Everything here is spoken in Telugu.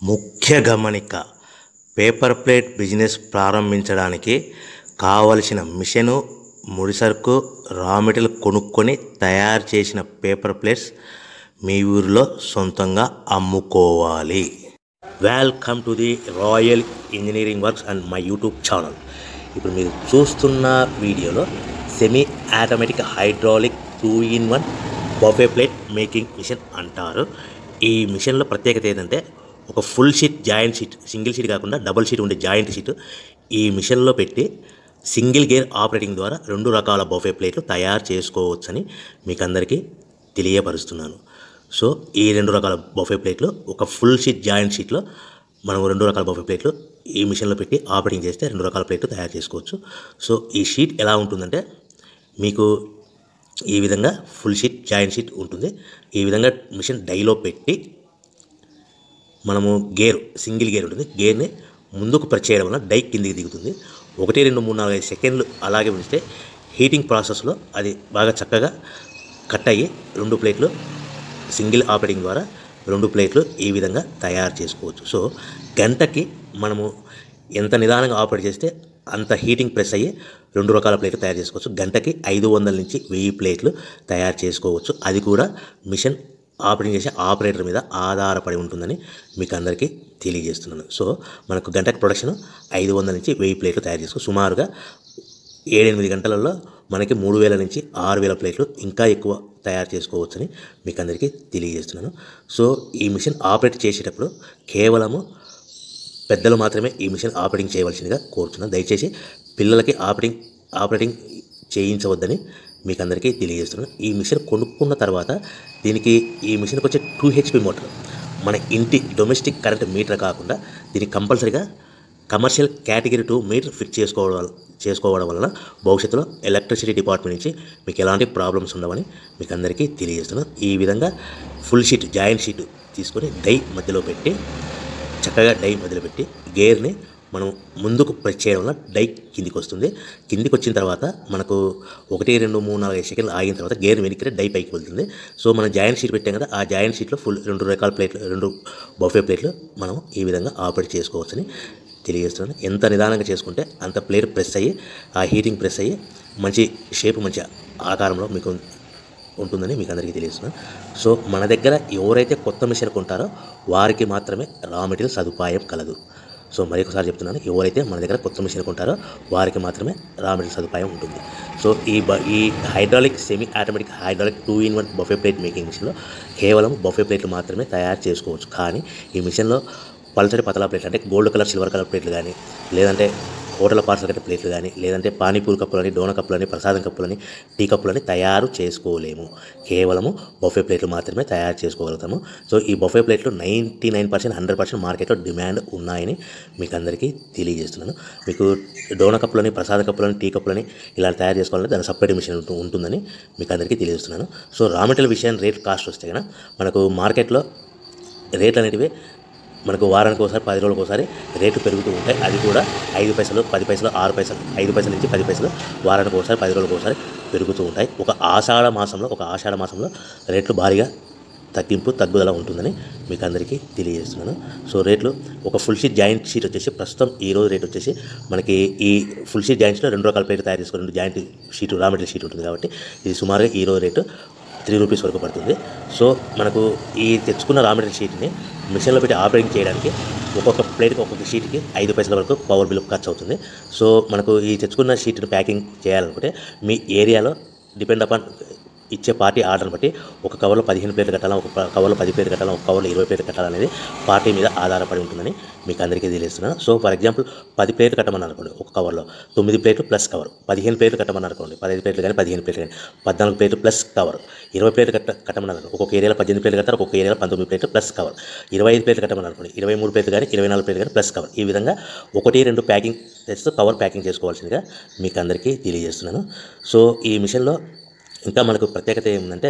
ముఖ్య గమనిక పేపర్ ప్లేట్ బిజినెస్ ప్రారంభించడానికి కావలసిన మిషను, ముడిసరుకు, రా మెటీరియల్ కొనుక్కొని తయారు చేసిన పేపర్ ప్లేట్స్ మీ ఊరిలో సొంతంగా అమ్ముకోవాలి. Welcome to the Royal Engineering Works and my YouTube channel. ఇప్పుడు మీరు చూస్తున్న వీడియోలో semi automatic hydraulic 2-in-1 buffet plate making machine అంటారు. ఈ మిషన్లో ప్రత్యేకత ఏంటంటే ఒక full sheet joint sheet, single sheet కాకుండా డబుల్ షీట్ ఉండే జాయింట్ షీట్ ఈ మిషన్లో పెట్టి సింగిల్ గేర్ ఆపరేటింగ్ ద్వారా 2 రకాల బఫే ప్లేట్లు తయారు చేసుకోవచ్చని మీకు అందరికీ తెలియపరుస్తున్నాను. సో ఈ 2 రకాల బఫే ప్లేట్లు ఒక ఫుల్ షీట్ జాయింట్ షీట్లో మనం 2 రకాల బఫే ప్లేట్లు ఈ మిషన్లో పెట్టి ఆపరేటింగ్ చేస్తే 2 రకాల ప్లేట్లు తయారు చేసుకోవచ్చు. సో ఈ షీట్ ఎలా ఉంటుందంటే మీకు ఈ విధంగా ఫుల్ షీట్ జాయింట్ షీట్ ఉంటుంది. ఈ విధంగా మిషన్ డైలో పెట్టి మనము సింగిల్ గేర్ ఉంటుంది. గేర్ని ముందుకు ప్రెస్ చేయడం వల్ల డై కిందికి దిగుతుంది. 1, 2, 3, 4, 5 సెకండ్లు అలాగే ఉంచితే హీటింగ్ ప్రాసెస్లో అది బాగా చక్కగా కట్ అయ్యి 2 ప్లేట్లు సింగిల్ ఆపరేటింగ్ ద్వారా 2 ప్లేట్లు ఈ విధంగా తయారు చేసుకోవచ్చు. సో గంటకి మనము ఎంత నిదానంగా ఆపరేట్ చేస్తే అంత హీటింగ్ ప్రెస్ అయ్యి 2 రకాల ప్లేట్లు తయారు చేసుకోవచ్చు. గంటకి 500 నుంచి 1000 ప్లేట్లు తయారు చేసుకోవచ్చు. అది కూడా మిషన్ ఆపరేటింగ్ చేసే ఆపరేటర్ మీద ఆధారపడి ఉంటుందని మీకు అందరికీ తెలియజేస్తున్నాను. సో మనకు గంటకి ప్రొడక్షన్ 500 నుంచి 1000 ప్లేట్లు తయారు చేసుకోవచ్చు. సుమారుగా 7-8 గంటలలో మనకి 3000 నుంచి 6000 ప్లేట్లు ఇంకా ఎక్కువ తయారు చేసుకోవచ్చని మీకు అందరికీ తెలియజేస్తున్నాను. సో ఈ మిషన్ ఆపరేట్ చేసేటప్పుడు కేవలము పెద్దలు మాత్రమే ఈ మిషన్ ఆపరేటింగ్ చేయవలసిందిగా కోరుతున్నాను. దయచేసి పిల్లలకి ఆపరేటింగ్ చేయించవద్దని మీకు అందరికీ తెలియజేస్తున్నాను. ఈ మిషన్ కొనుక్కున్న తర్వాత ఈ మిషన్కి వచ్చే 2 HP మోటార్ మన ఇంటి డొమెస్టిక్ కరెంట్ మీటర్ కాకుండా దీనికి కంపల్సరీగా కమర్షియల్ కేటగిరీ 2 మీటర్ ఫిట్ చేసుకోవడం వలన భవిష్యత్తులో ఎలక్ట్రిసిటీ డిపార్ట్మెంట్ నుంచి మీకు ఎలాంటి ప్రాబ్లమ్స్ ఉండవని మీకు అందరికీ తెలియజేస్తున్నాను. ఈ విధంగా ఫుల్ షీట్ జాయింట్ షీట్ తీసుకొని చక్కగా డై మధ్యలో పెట్టి గేర్ని మనం ముందుకు ప్రెస్ చేయడం వల్ల డై కిందికి వస్తుంది. కిందికి వచ్చిన తర్వాత మనకు 1, 2, 3, 4, 5 సెకండ్లు ఆగిన తర్వాత గేర్ వెనక్కి డై పైకి వెళ్తుంది. సో మనం జాయింట్ షీట్ పెట్టాం కదా, ఆ జాయింట్ షీట్లో ఫుల్ 2 రకాల ప్లేట్లు 2 బఫే ప్లేట్లు మనం ఈ విధంగా ఆపరేట్ చేసుకోవచ్చని తెలియజేస్తున్నాను. ఎంత నిదానంగా చేసుకుంటే అంత ప్లేట్ ప్రెస్ అయ్యి ఆ హీటింగ్ ప్రెస్ అయ్యి మంచి షేప్ మంచి ఆకారంలో మీకు ఉంటుందని మీకు అందరికీ తెలియజేస్తున్నాను. సో మన దగ్గర ఎవరైతే కొత్త మిషన్ కొంటారో వారికి మాత్రమే రా మెటీరియల్ సదుపాయం కలదు. సో మరొకసారి చెప్తున్నాను, ఎవరైతే మన దగ్గర కొత్త మిషన్ కొంటారో వారికి మాత్రమే రా మెటీరియల్ సదుపాయం ఉంటుంది. సో ఈ hydraulic semi automatic hydraulic 2-in-1 buffet plate making మిషన్లో కేవలం బఫే ప్లేట్లు మాత్రమే తయారు చేసుకోవచ్చు. కానీ ఈ మిషన్లో పల్చడి పతలా ప్లేట్లు అంటే గోల్డ్ కలర్, సిల్వర్ కలర్ ప్లేట్లు కానీ, లేదంటే హోటల్ పార్సల్ కట్టే ప్లేట్లు కానీ, లేదంటే పానీపూరి కప్పులని, డోన కప్పులని, ప్రసాదం కప్పులని, టీ కప్పులని తయారు చేసుకోలేము. కేవలము బఫే ప్లేట్లు మాత్రమే తయారు చేసుకోగలుగుతాము. సో ఈ బఫే ప్లేట్లు 99%, 100% మార్కెట్లో డిమాండ్ ఉన్నాయని మీకు అందరికీ తెలియజేస్తున్నాను. మీకు డోన కప్పులని, ప్రసాద కప్పులని, టీ కప్పులని ఇలా తయారు చేసుకోవాలంటే దాని సపరేట్ మిషన్ ఉంటుందని మీకు అందరికీ తెలియజేస్తున్నాను. సో రా మెటీరియల్ విషయం రేట్ కాస్ట్ వస్తే కనుక మనకు మార్కెట్లో రేట్లు అనేటివి మనకు వారానికి ఒకసారి 10 రోజులకు ఒకసారి రేట్లు పెరుగుతూ ఉంటాయి. అది కూడా 5 పైసలు, 10 పైసలు, 6 పైసలు, 5 పైసల నుంచి 10 పైసలు వారానికి ఒకసారి 10 రోజులకు ఒకసారి పెరుగుతూ ఉంటాయి. ఒక ఆషాఢ మాసంలో రేట్లు భారీగా తగ్గుదల ఉంటుందని మీకు అందరికీ తెలియజేస్తున్నాను. సో రేట్లు ఒక ఫుల్ షీట్ జాయింట్ షీట్ వచ్చేసి ప్రస్తుతం ఈరోజు రేట్ వచ్చేసి మనకి ఈ ఫుల్ షీట్ జాయింట్ షీట్లో 2 రకాల ప్లేట్లు తయారు చేసుకుని 2 joint sheet raw material sheet ఉంటుంది కాబట్టి ఇది సుమారుగా ఈరోజు రేటు 3 రూపీస్ వరకు పడుతుంది. సో మనకు ఈ తెచ్చుకున్న రా మెటీరియల్ షీట్ని మిషన్లో పెట్టి ఆపరేటింగ్ చేయడానికి ఒక్కొక్క ప్లేట్కి ఒక్కొక్క షీట్కి 5 పైసల వరకు పవర్ బిల్ ఖర్చు అవుతుంది. సో మనకు ఈ తెచ్చుకున్న షీట్ని ప్యాకింగ్ చేయాలనుకుంటే మీ ఏరియాలో డిపెండ్ అపాన్ ఇచ్చే పార్టీ ఆర్డర్ని బట్టి ఒక కవర్లో 15 ప్లేట్లు కట్టాలా, ఒక కవర్లో 10 ప్లేట్లు కట్టాలా, ఒక కవర్లో 20 ప్లేట్లు కట్టాలనేది పార్టీ మీద ఆధారపడి ఉంటుందని మీకు అందరికీ తెలియజేస్తున్నాను. సో ఫర్ ఎగ్జాంపుల్ 10 ప్లేట్లు కట్టమని అనుకోండి, ఒక కవర్లో 9 ప్లేట్లు ప్లస్ కవర్. 15 ప్లేట్లు కట్టమని అనుకోండి, 15 ప్లేట్లు కానీ 15 ప్లేట్లు కానీ 14 ప్లేట్లు ప్లస్ కవర్. 20 ప్లేట్లు కట్టమని అనుకోండి, ఒక్కొక్క ఏరియాలో 18 ప్లేట్లు కట్టారు, ఒక్కొక్క ఏరియాలో 19 ప్లేట్లు ప్లస్ కవర్. 25 ప్లేట్లు కట్టమని అనుకోండి, 23 ప్లేట్లు కానీ 24 ప్లేట్లు కానీ ప్లస్ కవర్. ఈ విధంగా 1, 2 ప్యాకింగ్ చేస్తూ కవర్ ప్యాకింగ్ చేసుకోవాల్సిందిగా మీకు అందరికీ తెలియజేస్తున్నాను. సో ఈ మిషన్లో ఇంకా మనకు ప్రత్యేకత ఏముందంటే